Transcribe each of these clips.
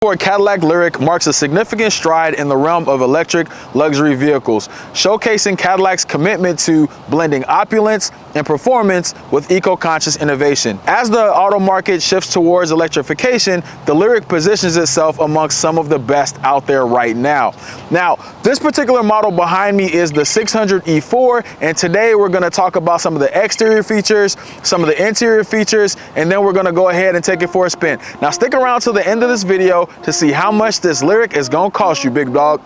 Cadillac Lyriq marks a significant stride in the realm of electric luxury vehicles, showcasing Cadillac's commitment to blending opulence and performance with eco-conscious innovation. As the auto market shifts towards electrification, the Lyriq positions itself amongst some of the best out there right now. Now, this particular model behind me is the 600 E4, and today we're going to talk about some of the exterior features, some of the interior features, and then we're going to go ahead and take it for a spin. Now, stick around till the end of this video to see how much this Lyriq is gonna cost you, big dog.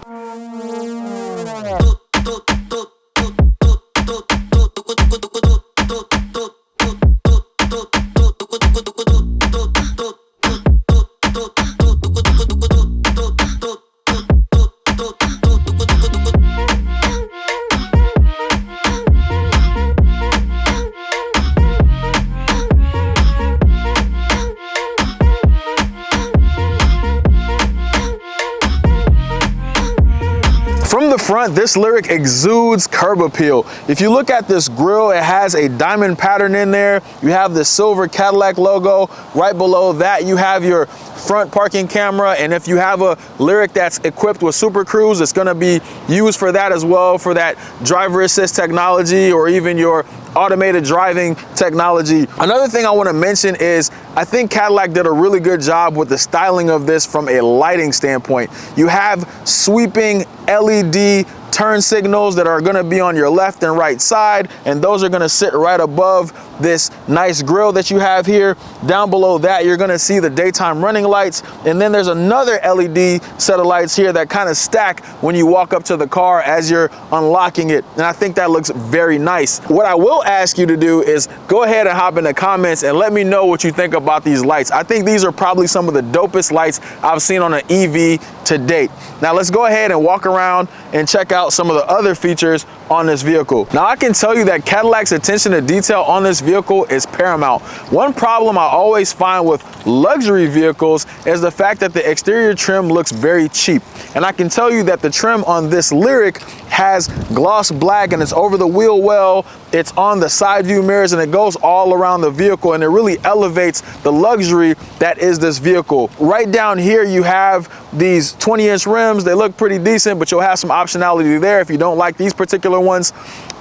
From the front, this Lyriq exudes curb appeal. If you look at this grille, it has a diamond pattern in there. You have the silver Cadillac logo. Right below that, you have your front parking camera, and if you have a Lyriq that's equipped with Super Cruise, it's going to be used for that as well, for that driver assist technology or even your automated driving technology. Another thing I want to mention is I think Cadillac did a really good job with the styling of this from a lighting standpoint. You have sweeping LED turn signals that are going to be on your left and right side, and those are going to sit right above this nice grille that you have here. Down below that, you're going to see the daytime running lights, and then there's another LED set of lights here that kind of stack when you walk up to the car as you're unlocking it, and I think that looks very nice. What I will ask you to do is go ahead and hop in the comments and let me know what you think about these lights. I think these are probably some of the dopest lights I've seen on an EV to date. Now let's go ahead and walk around and check out some of the other features on this vehicle. Now I can tell you that Cadillac's attention to detail on this vehicle is paramount. One problem I always find with luxury vehicles is the fact that the exterior trim looks very cheap. And I can tell you that the trim on this Lyriq has gloss black, and it's over the wheel well, it's on the side view mirrors, and it goes all around the vehicle, and it really elevates the luxury that is this vehicle. Right down here you have these 20-inch rims. They look pretty decent, but you'll have some optionality there if you don't like these particular ones.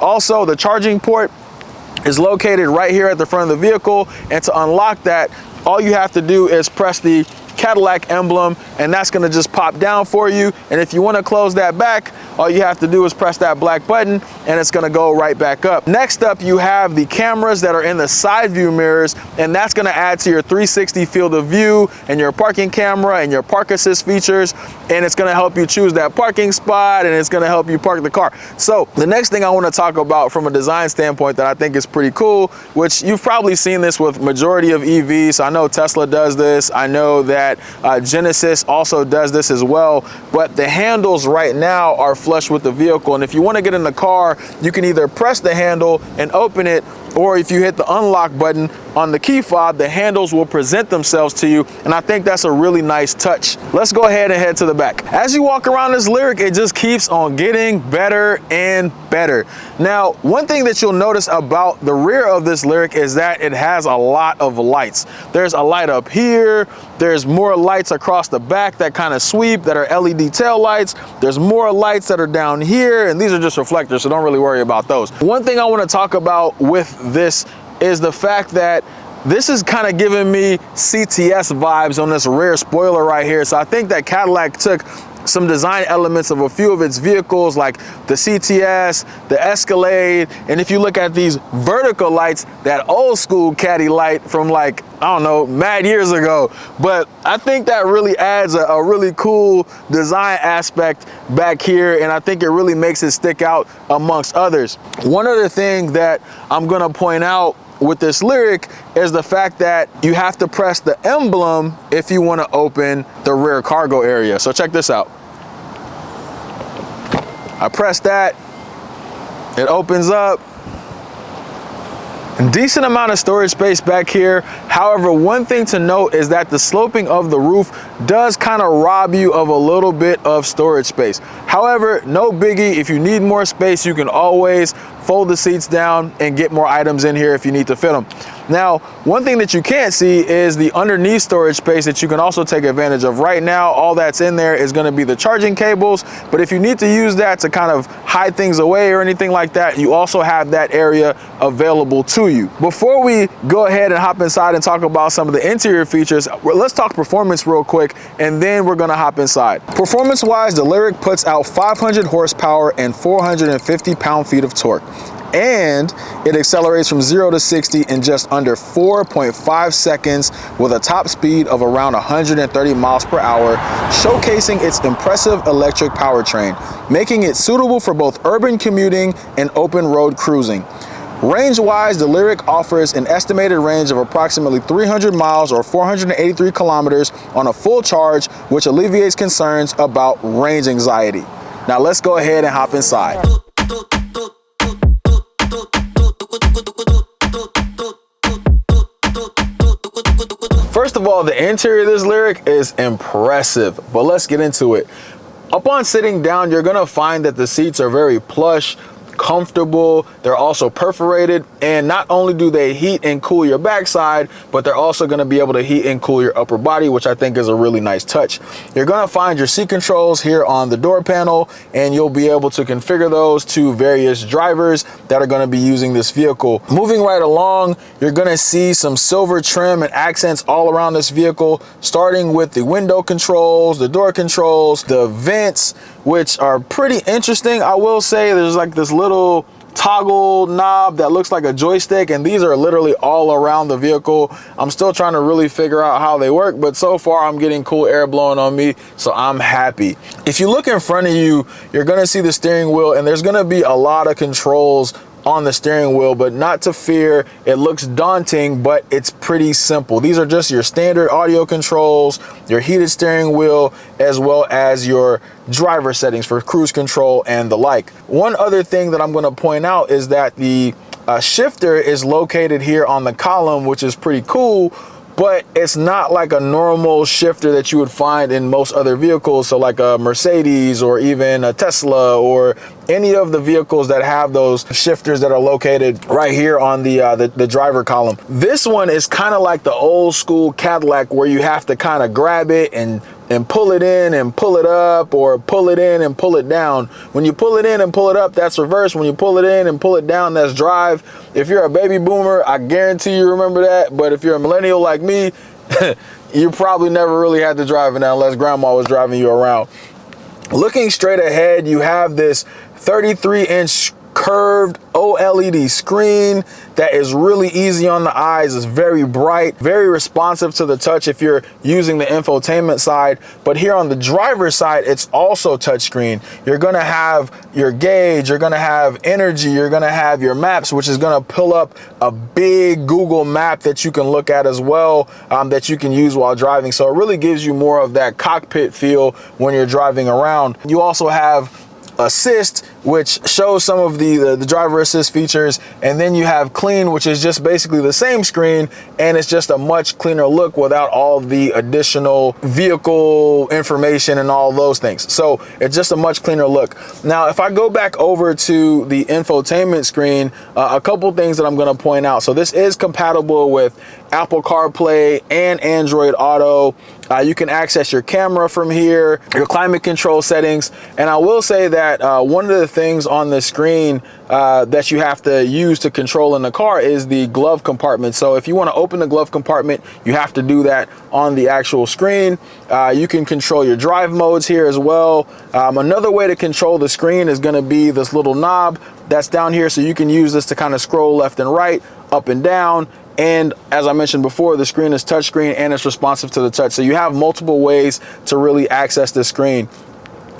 Also, the charging port is located right here at the front of the vehicle, and to unlock that, all you have to do is press the Cadillac emblem, and that's going to just pop down for you. And if you want to close that back, all you have to do is press that black button, and it's going to go right back up. Next up, you have the cameras that are in the side view mirrors, and that's going to add to your 360 field of view and your parking camera and your park assist features, and it's going to help you choose that parking spot, and it's going to help you park the car. So the next thing I want to talk about from a design standpoint that I think is pretty cool, which you've probably seen this with majority of EVs. I know Tesla does this. I know that Genesis also does this as well, but the handles right now are flush with the vehicle, and if you want to get in the car, you can either press the handle and open it, or if you hit the unlock button on the key fob, the handles will present themselves to you, and I think that's a really nice touch. Let's go ahead and head to the back. As you walk around this Lyriq, it just keeps on getting better and better. Now, one thing that you'll notice about the rear of this Lyriq is that it has a lot of lights. There's a light up here, there's more lights across the back that kind of sweep that are LED tail lights. There's more lights that are down here, and these are just reflectors, so don't really worry about those. One thing I want to talk about with this is the fact that this is kind of giving me CTS vibes on this rear spoiler right here. So I think that Cadillac took some design elements of a few of its vehicles, like the CTS, the Escalade, and if you look at these vertical lights, that old school Caddy light from, like, I don't know, mad years ago. But I think that really adds a really cool design aspect back here, and I think it really makes it stick out amongst others. One other thing that I'm gonna point out with this Lyriq is the fact that you have to press the emblem if you want to open the rear cargo area. So check this out. I press that, it opens up. Decent amount of storage space back here. However, one thing to note is that the sloping of the roof does kind of rob you of a little bit of storage space. However, no biggie. If you need more space, you can always fold the seats down and get more items in here if you need to fit them. Now, one thing that you can't see is the underneath storage space that you can also take advantage of. Right now, all that's in there is going to be the charging cables, but if you need to use that to kind of hide things away or anything like that, you also have that area available to you. Before we go ahead and hop inside and talk about some of the interior features, let's talk performance real quick, and then we're going to hop inside. Performance wise, the Lyriq puts out 500 horsepower and 450 pound-feet of torque, and it accelerates from 0 to 60 in just under 4.5 seconds with a top speed of around 130 miles per hour, showcasing its impressive electric powertrain, making it suitable for both urban commuting and open road cruising. Range-wise, the Lyriq offers an estimated range of approximately 300 miles or 483 kilometers on a full charge, which alleviates concerns about range anxiety. Now let's go ahead and hop inside. First of all, the interior of this Lyriq is impressive, but let's get into it. Upon sitting down, you're gonna find that the seats are very plush, comfortable. They're also perforated, and not only do they heat and cool your backside, but they're also going to be able to heat and cool your upper body, which I think is a really nice touch. You're going to find your seat controls here on the door panel, and you'll be able to configure those to various drivers that are going to be using this vehicle. Moving right along, you're going to see some silver trim and accents all around this vehicle, starting with the window controls, the door controls, the vents, which are pretty interesting. I will say there's like this little toggle knob that looks like a joystick, and these are literally all around the vehicle. I'm still trying to really figure out how they work, but so far I'm getting cool air blowing on me, so I'm happy. If you look in front of you, you're gonna see the steering wheel, and there's gonna be a lot of controls on the steering wheel, but not to fear. It looks daunting, but it's pretty simple. These are just your standard audio controls, your heated steering wheel, as well as your driver settings for cruise control and the like. One other thing that I'm going to point out is that the shifter is located here on the column, which is pretty cool, but it's not like a normal shifter that you would find in most other vehicles. So like a Mercedes or even a Tesla or any of the vehicles that have those shifters that are located right here on the driver column. This one is kind of like the old school Cadillac, where you have to kind of grab it and pull it in and pull it up, or pull it in and pull it down. When you pull it in and pull it up, that's reverse. When you pull it in and pull it down, that's drive. If you're a baby boomer, I guarantee you remember that. But if you're a millennial like me, you probably never really had to drive in that unless grandma was driving you around. Looking straight ahead, you have this 33-inch curved OLED screen that is really easy on the eyes. It's very bright, very responsive to the touch if you're using the infotainment side. But here on the driver's side, it's also touchscreen. You're gonna have your gauge, you're gonna have energy, you're gonna have your maps, which is gonna pull up a big Google map that you can look at as well, that you can use while driving. So it really gives you more of that cockpit feel when you're driving around. You also have assist, which shows some of the driver assist features, and then you have clean, which is just basically the same screen, and it's just a much cleaner look without all the additional vehicle information and all those things. So it's just a much cleaner look. Now if I go back over to the infotainment screen, a couple things that I'm going to point out. So this is compatible with Apple CarPlay and Android Auto. You can access your camera from here, your climate control settings, and I will say that one of the things on the screen that you have to use to control in the car is the glove compartment. So if you want to open the glove compartment, you have to do that on the actual screen. You can control your drive modes here as well. Another way to control the screen is going to be this little knob that's down here, so you can use this to kind of scroll left and right, up and down. And as I mentioned before, the screen is touchscreen and it's responsive to the touch. So you have multiple ways to really access the screen.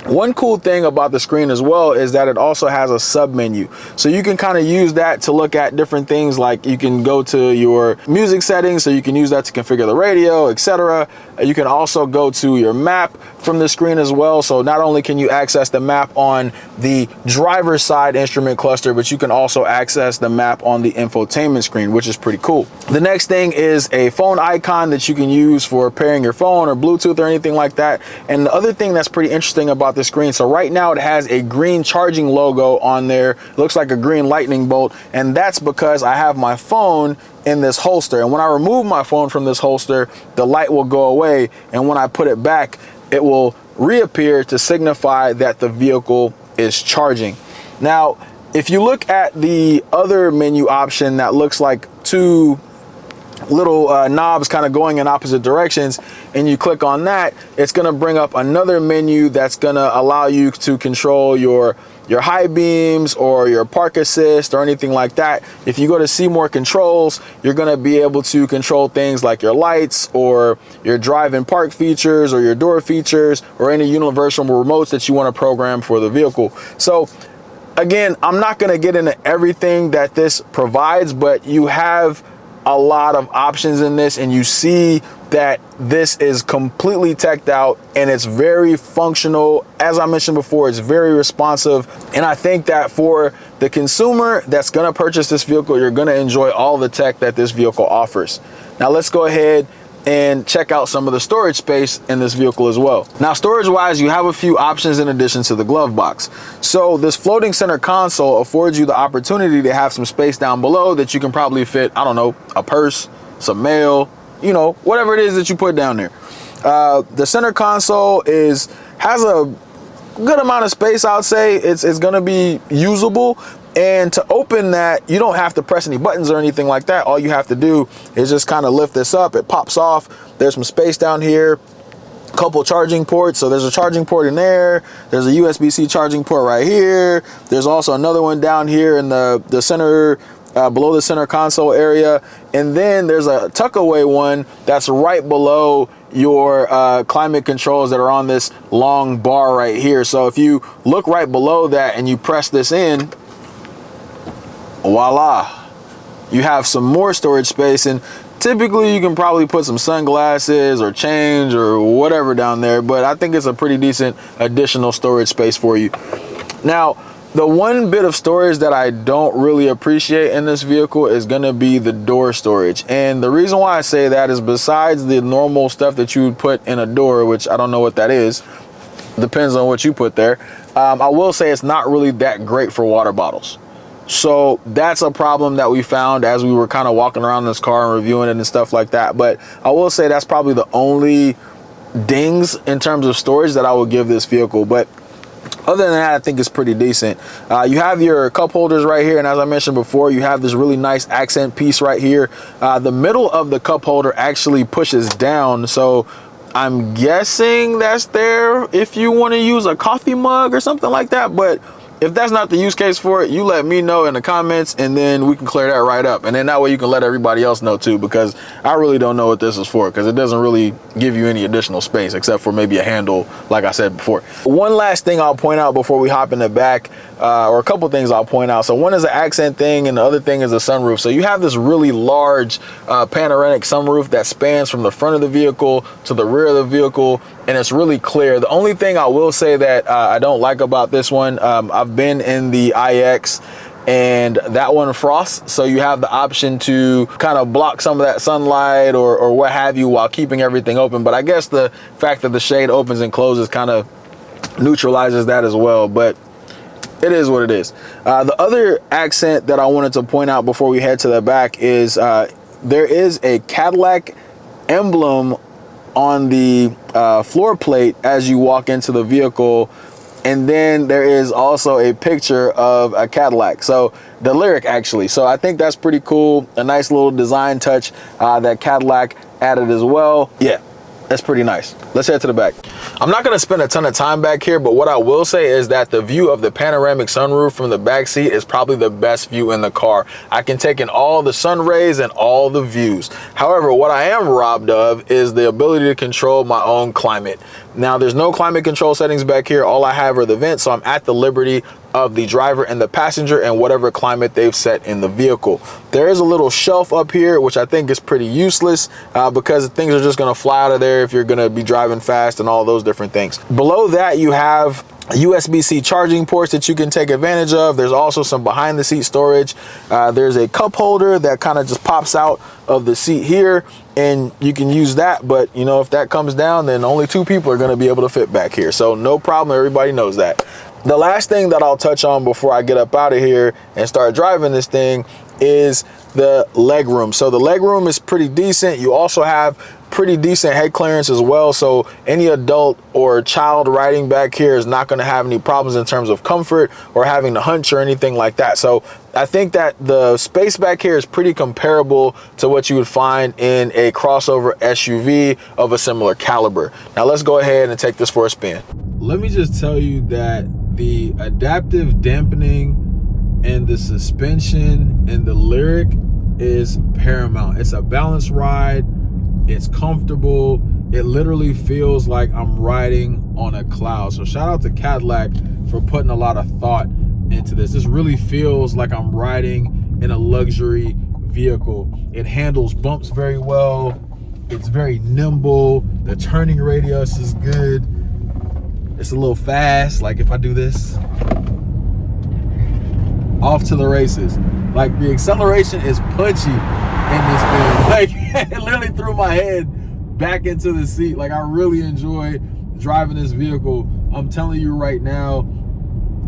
One cool thing about the screen as well is that it also has a sub menu. So you can kind of use that to look at different things, like you can go to your music settings, so you can use that to configure the radio, etc. You can also go to your map from the screen as well. So not only can you access the map on the driver's side instrument cluster, but you can also access the map on the infotainment screen, which is pretty cool. The next thing is a phone icon that you can use for pairing your phone or Bluetooth or anything like that. And the other thing that's pretty interesting about the screen, so right now it has a green charging logo on there. It looks like a green lightning bolt, and that's because I have my phone in this holster. And when I remove my phone from this holster, the light will go away. And when I put it back, it will reappear to signify that the vehicle is charging. Now, if you look at the other menu option that looks like two little knobs kind of going in opposite directions, and you click on that, it's going to bring up another menu that's going to allow you to control your high beams or your park assist or anything like that. If you go to see more controls, you're going to be able to control things like your lights or your drive and park features or your door features or any universal remotes that you want to program for the vehicle. So again, I'm not going to get into everything that this provides, but you have a lot of options in this, and you see that this is completely teched out and it's very functional. As I mentioned before, it's very responsive, and I think that for the consumer that's going to purchase this vehicle, you're going to enjoy all the tech that this vehicle offers. Now let's go ahead and check out some of the storage space in this vehicle as well. Now, storage wise, you have a few options in addition to the glove box. So this floating center console affords you the opportunity to have some space down below that you can probably fit, I don't know, a purse, some mail, you know, whatever it is that you put down there. The center console has a good amount of space. I'd say it's going to be usable. And to open that, you don't have to press any buttons or anything like that. All you have to do is just kind of lift this up. It pops off. There's some space down here, a couple charging ports. So there's a charging port in there. There's a USB-C charging port right here. There's also another one down here in the center, below the center console area. And then there's a tuck away one that's right below your climate controls that are on this long bar right here. So if you look right below that and you press this in, voila, you have some more storage space. And typically you can probably put some sunglasses or change or whatever down there, but I think it's a pretty decent additional storage space for you. Now, the one bit of storage that I don't really appreciate in this vehicle is going to be the door storage. And the reason why I say that is, besides the normal stuff that you would put in a door, which I don't know what that is, depends on what you put there, I will say it's not really that great for water bottles. So that's a problem that we found as we were kind of walking around in this car and reviewing it and stuff like that. But I will say that's probably the only dings in terms of storage that I would give this vehicle. But other than that, I think it's pretty decent. You have your cup holders right here, and as I mentioned before, you have this really nice accent piece right here. The middle of the cup holder actually pushes down, so I'm guessing that's there if you want to use a coffee mug or something like that. But if that's not the use case for it, you let me know in the comments, and then we can clear that right up. And then that way you can let everybody else know too, because I really don't know what this is for, because it doesn't really give you any additional space except for maybe a handle, like I said before. One last thing I'll point out before we hop in the back, or a couple things I'll point out. So one is an accent thing, and the other thing is a sunroof. So you have this really large panoramic sunroof that spans from the front of the vehicle to the rear of the vehicle, and it's really clear. The only thing I will say that I don't like about this one, I've been in the iX, and that one frosts, so you have the option to kind of block some of that sunlight or what have you while keeping everything open. But I guess the fact that the shade opens and closes kind of neutralizes that as well, but it is what it is. The other accent that I wanted to point out before we head to the back is there is a Cadillac emblem on the floor plate as you walk into the vehicle, and then there is also a picture of a Cadillac, so the Lyriq actually. So I think that's pretty cool, a nice little design touch that Cadillac added as well. Yeah, that's pretty nice. Let's head to the back. I'm not going to spend a ton of time back here, but what I will say is that the view of the panoramic sunroof from the back seat is probably the best view in the car. I can take in all the sun rays and all the views. However, what I am robbed of is the ability to control my own climate. Now, there's no climate control settings back here. All I have are the vents, so I'm at the liberty of the driver and the passenger and whatever climate they've set in the vehicle. There is a little shelf up here, which I think is pretty useless because things are just gonna fly out of there if you're gonna be driving fast and all those different things. Below that, you have USB-C charging ports that you can take advantage of. There's also some behind the seat storage. There's a cup holder that kind of just pops out of the seat here, and you can use that. But you know, if that comes down, then only 2 people are going to be able to fit back here, so no problem. Everybody knows that. The last thing that I'll touch on before I get up out of here and start driving this thing is the leg room. So the leg room is pretty decent. You also have pretty decent head clearance as well, so any adult or child riding back here is not going to have any problems in terms of comfort or having to hunch or anything like that. So I think that the space back here is pretty comparable to what you would find in a crossover SUV of a similar caliber. Now let's go ahead and take this for a spin. Let me just tell you that the adaptive dampening and the suspension and the Lyriq is paramount. It's a balanced ride. It's comfortable. It literally feels like I'm riding on a cloud. So shout out to Cadillac for putting a lot of thought into this. This really feels like I'm riding in a luxury vehicle. It handles bumps very well. It's very nimble. The turning radius is good. It's a little fast. Like if I do this, off to the races. Like the acceleration is punchy in this thing. Like it literally threw my head back into the seat. Like I really enjoy driving this vehicle. I'm telling you right now,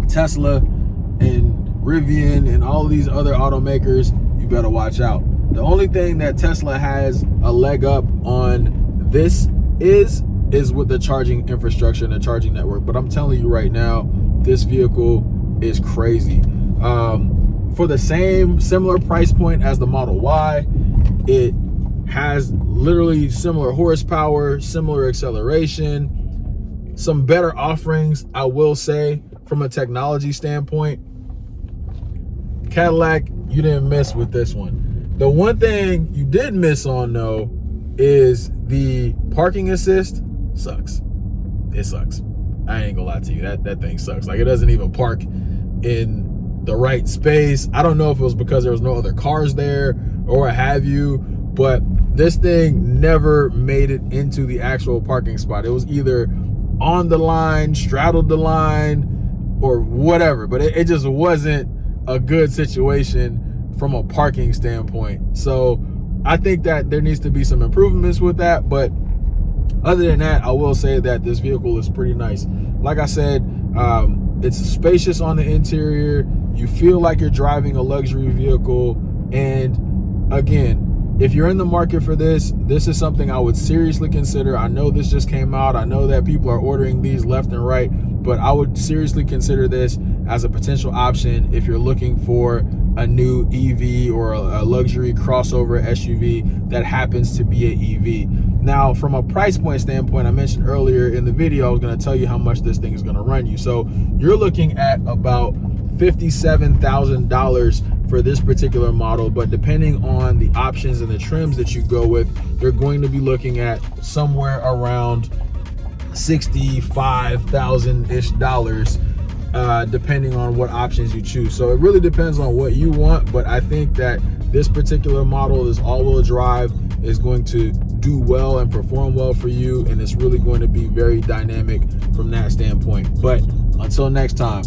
Tesla and Rivian and all these other automakers, you better watch out. The only thing that Tesla has a leg up on this is with the charging infrastructure and the charging network. But I'm telling you right now, this vehicle is crazy. For the similar price point as the Model Y, it has literally similar horsepower, similar acceleration, some better offerings, I will say, from a technology standpoint. Cadillac, you didn't miss with this one. The one thing you did miss on though is the parking assist sucks. It sucks. I ain't gonna lie to you, that thing sucks. Like it doesn't even park in the right space. I don't know if it was because there was no other cars there or what have you, but this thing never made it into the actual parking spot. It was either on the line, straddled the line, or whatever, but it just wasn't a good situation from a parking standpoint. So I think that there needs to be some improvements with that, but other than that, I will say that this vehicle is pretty nice. Like I said, it's spacious on the interior. You feel like you're driving a luxury vehicle. And again, if you're in the market for this is something I would seriously consider. I know this just came out. I know that people are ordering these left and right, but I would seriously consider this as a potential option if you're looking for a new EV or a luxury crossover SUV that happens to be an EV. Now, from a price point standpoint, I mentioned earlier in the video, I was going to tell you how much this thing is going to run you. So you're looking at about $57,000 for this particular model, but depending on the options and the trims that you go with, you're going to be looking at somewhere around $65,000-ish, depending on what options you choose. So it really depends on what you want, but I think that this particular model, this all-wheel drive, is going to do well and perform well for you, and it's really going to be very dynamic from that standpoint. But until next time.